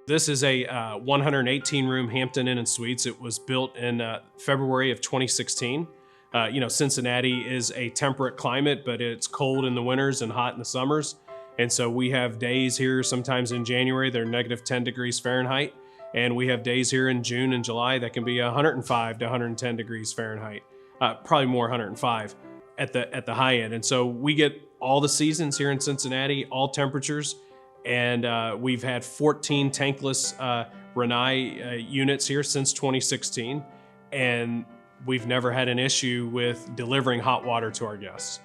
This is a 118 room Hampton Inn and Suites. It was built in February of 2016. Cincinnati is a temperate climate, but it's cold in the winters and hot in the summers. And so we have days here sometimes in January, they're negative 10 degrees Fahrenheit. And we have days here in June and July that can be 105 to 110 degrees Fahrenheit, probably more 105 at the high end. And so we get all the seasons here in Cincinnati, all temperatures. And we've had 14 tankless Rinnai units here since 2016. And we've never had an issue with delivering hot water to our guests.